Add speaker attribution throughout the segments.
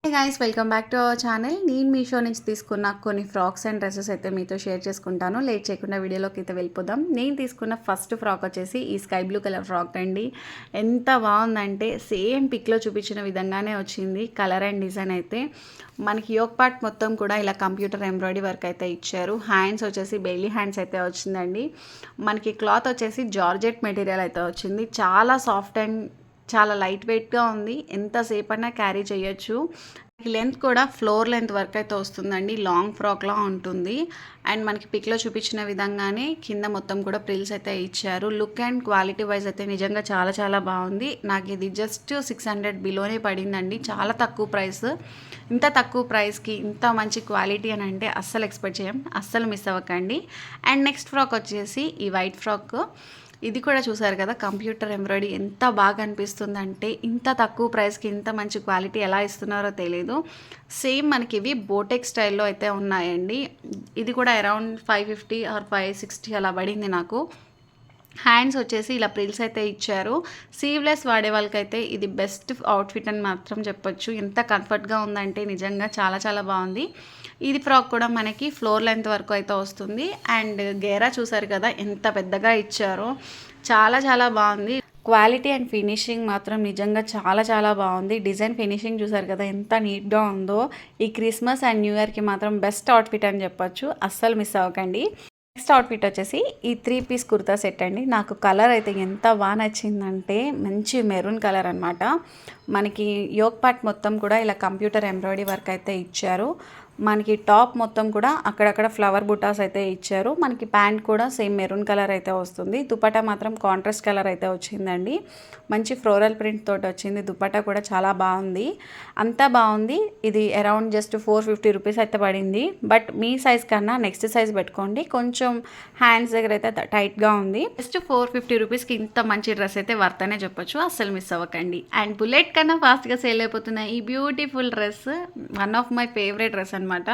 Speaker 1: Hey guys, welcome back to our channel. నేను మీషో నుంచి తీసుకున్న కొన్ని ఫ్రాక్స్ అండ్ డ్రెస్సెస్ అయితే మీతో షేర్ చేసుకుంటాను. లేట్ చేయకుండా వీడియోలోకి అయితే వెళ్ళిపోదాం. నేను తీసుకున్న ఫస్ట్ ఫ్రాక్ వచ్చేసి ఈ స్కై బ్లూ కలర్ ఫ్రాక్ అండి. ఎంత బాగుందంటే సేమ్ పిక్లో చూపించిన విధంగానే వచ్చింది. కలర్ అండ్ డిజైన్ అయితే మనకి యోక్ పార్ట్ మొత్తం కూడా ఇలా కంప్యూటర్ ఎంబ్రాయిడరీ వర్క్ అయితే ఇచ్చారు. హ్యాండ్స్ వచ్చేసి బెల్లీ హ్యాండ్స్ అయితే వచ్చిందండి. మనకి క్లాత్ వచ్చేసి జార్జెట్ మెటీరియల్ అయితే వచ్చింది. చాలా సాఫ్ట్ అండ్ చాలా లైట్ వెయిట్గా ఉంది. ఎంతసేపు అయినా క్యారీ చేయొచ్చు. లెంత్ కూడా ఫ్లోర్ లెంత్ వరకు అయితే వస్తుందండి. లాంగ్ ఫ్రాక్లా ఉంటుంది. అండ్ మనకి పిక్లో చూపించిన విధంగానే కింద మొత్తం కూడా ప్రిల్స్ అయితే ఇచ్చారు. లుక్ అండ్ క్వాలిటీ వైజ్ అయితే నిజంగా చాలా చాలా బాగుంది. నాకు ఇది జస్ట్ 600 బిలోనే పడిందండి. చాలా తక్కువ ప్రైస్. ఇంత తక్కువ ప్రైస్కి ఇంత మంచి క్వాలిటీ అని అంటే అస్సలు ఎక్స్పెక్ట్ చేయం. అస్సలు మిస్ అవ్వకండి. అండ్ నెక్స్ట్ ఫ్రాక్ వచ్చేసి ఈ వైట్ ఫ్రాక్. ఇది కూడా చూసారు కదా, కంప్యూటర్ ఎంబ్రాయిడరీ ఎంత బాగా అనిపిస్తుందంటే ఇంత తక్కువ ప్రైస్కి ఇంత మంచి క్వాలిటీ ఎలా ఇస్తున్నారో తెలియదు. సేమ్ మనకి ఇవి బోటెక్ స్టైల్లో అయితే ఉన్నాయండి. ఇది కూడా అరౌండ్ 550 ఆర్ 560 అలా పడింది నాకు. హ్యాండ్స్ వచ్చేసి ఇలా ప్రిల్స్ అయితే ఇచ్చారు. సీవ్లెస్ వాడే వాళ్ళకైతే ఇది బెస్ట్ అవుట్ఫిట్ అని మాత్రం చెప్పొచ్చు. ఎంత కంఫర్ట్గా ఉందంటే నిజంగా చాలా చాలా బాగుంది. ఇది ఫ్రాక్ కూడా మనకి ఫ్లోర్ లెంత్ వరకు అయితే వస్తుంది. అండ్ గేరా చూసారు కదా ఎంత పెద్దగా ఇచ్చారో, చాలా చాలా బాగుంది. క్వాలిటీ అండ్ ఫినిషింగ్ మాత్రం నిజంగా చాలా చాలా బాగుంది. డిజైన్ ఫినిషింగ్ చూసారు కదా ఎంత నీట్గా ఉందో. ఈ క్రిస్మస్ అండ్ న్యూ ఇయర్కి మాత్రం బెస్ట్ అవుట్ఫిట్ అని చెప్పొచ్చు. అస్సలు మిస్ అవ్వకండి. నెక్స్ట్ అవుట్ఫిట్ వచ్చేసి ఈ 3 పీస్ కుర్తా సెట్ అండి. నాకు కలర్ అయితే ఎంత బాగా నచ్చిందంటే మంచి మెరూన్ కలర్ అనమాట. మనకి యోక్ పార్ట్ మొత్తం కూడా ఇలా కంప్యూటర్ ఎంబ్రాయిడరీ వర్క్ అయితే ఇచ్చారు. మనకి టాప్ మొత్తం కూడా అక్కడక్కడ ఫ్లవర్ బుటాస్ అయితే ఇచ్చారు. మనకి ప్యాంట్ కూడా సేమ్ మెరూన్ కలర్ అయితే వస్తుంది. దుపట్టా మాత్రం కాంట్రాస్ట్ కలర్ అయితే వచ్చిందండి. మంచి ఫ్లోరల్ ప్రింట్ తోటి వచ్చింది. దుపట్టా కూడా చాలా బాగుంది. అంతా బాగుంది. ఇది అరౌండ్ జస్ట్ 450 రూపీస్ అయితే పడింది. బట్ మీ సైజ్ కన్నా నెక్స్ట్ సైజ్ పెట్టుకోండి. కొంచెం హ్యాండ్స్ దగ్గర అయితే టైట్గా ఉంది. జస్ట్ 450 రూపీస్కి ఇంత మంచి డ్రెస్ అయితే వర్త్ అనే చెప్పొచ్చు. అస్సలు మిస్ అవ్వకండి. అండ్ బుల్లెట్ కన్నా ఫాస్ట్గా సేల్ అయిపోతున్న ఈ beautiful dress one of my favourite dress అనమాట.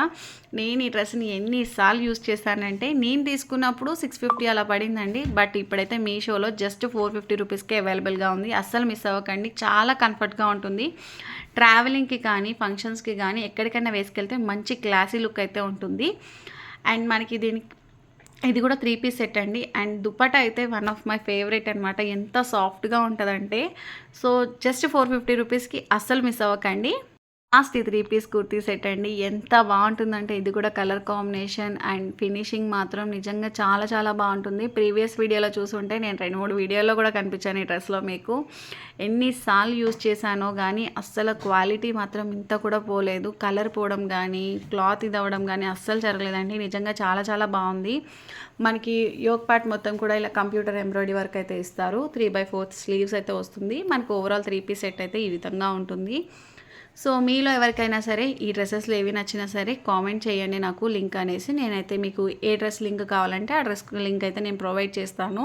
Speaker 1: నేను ఈ డ్రెస్ని ఎన్నిసార్లు యూజ్ చేశానంటే, నేను తీసుకున్నప్పుడు 650 అలా పడిందండి. బట్ ఇప్పుడైతే మీషోలో జస్ట్ 450 రూపీస్కే అవైలబుల్గా ఉంది. అస్సలు మిస్ అవ్వకండి. చాలా కంఫర్ట్గా ఉంటుంది. ట్రావెలింగ్కి కానీ ఫంక్షన్స్కి కానీ ఎక్కడికైనా వేసుకెళ్తే మంచి క్లాసీ లుక్ అయితే ఉంటుంది. అండ్ మనకి ఇది కూడా 3 పీస్ సెట్ అండి. అండ్ దుపట్టా అయితే వన్ ఆఫ్ మై ఫేవరెట్ అనమాట. ఎంత సాఫ్ట్గా ఉంటుందంటే, సో జస్ట్ 450 రూపీస్కి అస్సలు మిస్ అవ్వకండి. లాస్ట్ 3 పీస్ కుర్తీ సెట్ అండి. ఎంత బాగుంటుందంటే ఇది కూడా కలర్ కాంబినేషన్ అండ్ ఫినిషింగ్ మాత్రం నిజంగా చాలా చాలా బాగుంటుంది. ప్రీవియస్ వీడియోలో చూసుంటే నేను 2-3 వీడియోలో కూడా కనిపించాను ఈ డ్రెస్లో మీకు. ఎన్నిసార్లు యూజ్ చేశానో కానీ అస్సలు క్వాలిటీ మాత్రం ఇంత కూడా పోలేదు. కలర్ పోవడం కానీ క్లాత్ ఇది అవ్వడం కానీ అస్సలు జరగలేదండి. నిజంగా చాలా చాలా బాగుంది. మనకి యోక్ పార్ట్ మొత్తం కూడా ఇలా కంప్యూటర్ ఎంబ్రాయిడరీ వర్క్ అయితే ఇస్తారు. 3/4 స్లీవ్స్ అయితే వస్తుంది. మనకు ఓవరాల్ 3 పీస్ సెట్ అయితే ఈ విధంగా ఉంటుంది. సో మీలో ఎవరికైనా సరే ఈ డ్రెస్సెస్లో ఏవి నచ్చినా సరే కామెంట్ చేయండి నాకు లింక్ అనేసి. నేనైతే మీకు ఏ డ్రెస్ లింక్ కావాలంటే ఆ డ్రెస్ లింక్ అయితే నేను ప్రొవైడ్ చేస్తాను.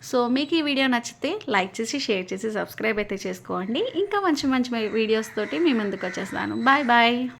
Speaker 1: సో మీకు ఈ వీడియో నచ్చితే లైక్ చేసి షేర్ చేసి సబ్స్క్రైబ్ అయితే చేసుకోండి. ఇంకా మంచి మంచి వీడియోస్ తోటి మీ ముందుకు వచ్చేస్తాను. Bye bye.